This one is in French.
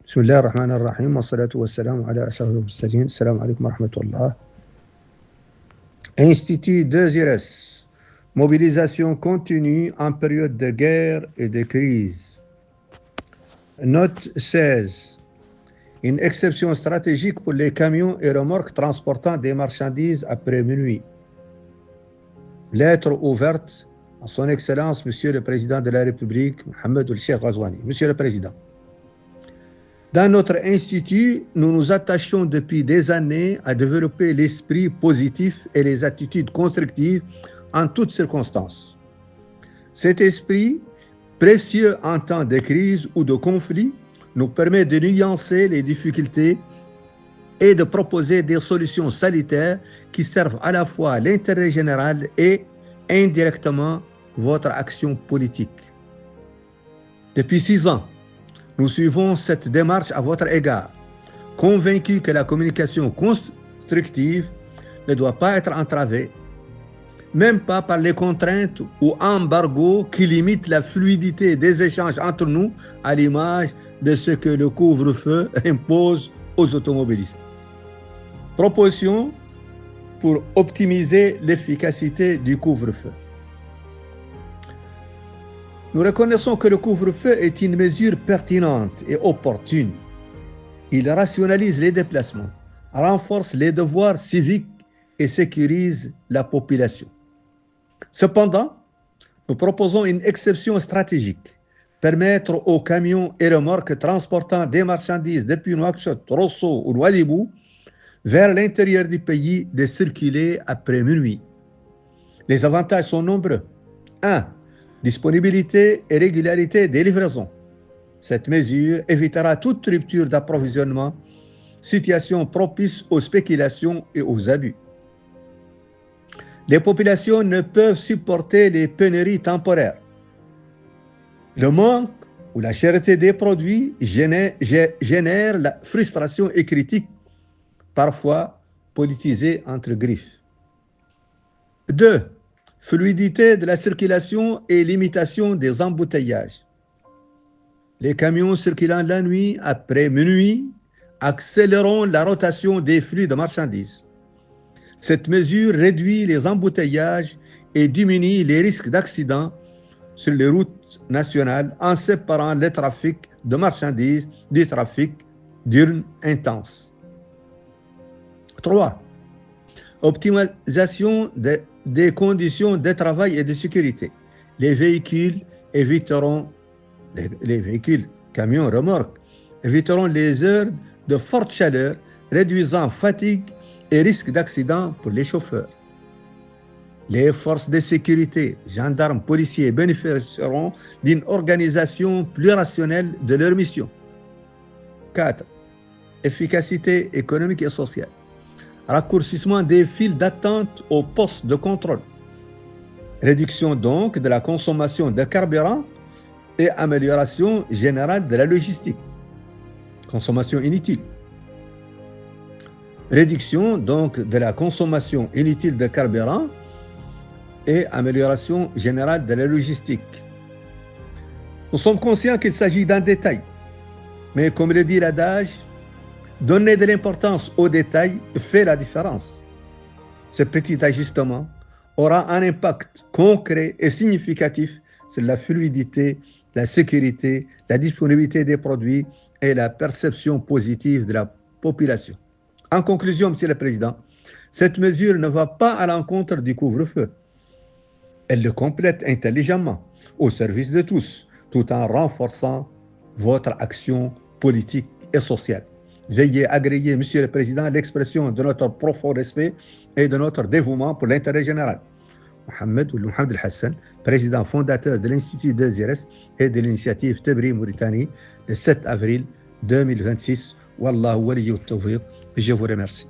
بسم الله الرحمن الرحيم والصلاة والسلام على أشرف المرسلين. السلام عليكم ورحمة الله. Institut 2RS. Mobilisation continue en période de guerre et de crise. Note 16. Une exception stratégique pour les camions et remorques transportant des marchandises après minuit. Lettre ouverte à son Excellence, Monsieur le Président de la République, Mohamed El-Cheikh Ghazouani. Monsieur le Président, dans notre institut, nous nous attachons depuis des années à développer l'esprit positif et les attitudes constructives en toutes circonstances. Cet esprit, précieux en temps de crise ou de conflit, nous permet de nuancer les difficultés et de proposer des solutions salutaires qui servent à la fois l'intérêt général et indirectement votre action politique. Depuis 6 ans, nous suivons cette démarche à votre égard, convaincus que la communication constructive ne doit pas être entravée, même pas par les contraintes ou embargos qui limitent la fluidité des échanges entre nous, à l'image de ce que le couvre-feu impose aux automobilistes. Proposition pour optimiser l'efficacité du couvre-feu. Nous reconnaissons que le couvre-feu est une mesure pertinente et opportune. Il rationalise les déplacements, renforce les devoirs civiques et sécurise la population. Cependant, nous proposons une exception stratégique, permettre aux camions et remorques transportant des marchandises depuis Nouakchott, Rosso ou Ouadhibou vers l'intérieur du pays de circuler après minuit. Les avantages sont nombreux. 1. Disponibilité et régularité des livraisons. Cette mesure évitera toute rupture d'approvisionnement, situation propice aux spéculations et aux abus. Les populations ne peuvent supporter les pénuries temporaires. Le manque ou la cherté des produits génère la frustration et critique, parfois politisée entre griffes. 2. Fluidité de la circulation et limitation des embouteillages. Les camions circulant la nuit après minuit accéléreront la rotation des flux de marchandises. Cette mesure réduit les embouteillages et diminue les risques d'accidents sur les routes nationales en séparant le trafic de marchandises du trafic diurne intense. 3. Optimisation des conditions de travail et de sécurité. Les véhicules camions, remorques, éviteront les heures de forte chaleur, réduisant fatigue et risque d'accident pour les chauffeurs. Les forces de sécurité, gendarmes, policiers, bénéficieront d'une organisation plus rationnelle de leur mission. 4. Efficacité économique et sociale. Raccourcissement des files d'attente aux postes de contrôle. Réduction donc de la consommation de carburant et amélioration générale de la logistique. Consommation inutile. Réduction donc de la consommation inutile de carburant et amélioration générale de la logistique. Nous sommes conscients qu'il s'agit d'un détail, mais comme le dit l'adage, donner de l'importance aux détails fait la différence. Ce petit ajustement aura un impact concret et significatif sur la fluidité, la sécurité, la disponibilité des produits et la perception positive de la population. En conclusion, Monsieur le Président, cette mesure ne va pas à l'encontre du couvre-feu. Elle le complète intelligemment au service de tous, tout en renforçant votre action politique et sociale. Veuillez agréer, Monsieur le Président, l'expression de notre profond respect et de notre dévouement pour l'intérêt général. Mohamed El-Hassan, président fondateur de l'Institut 2RS et de l'initiative Tebri Mauritanie, le 7 avril 2026. Wallahu waliyyu tawfiq. Je vous remercie.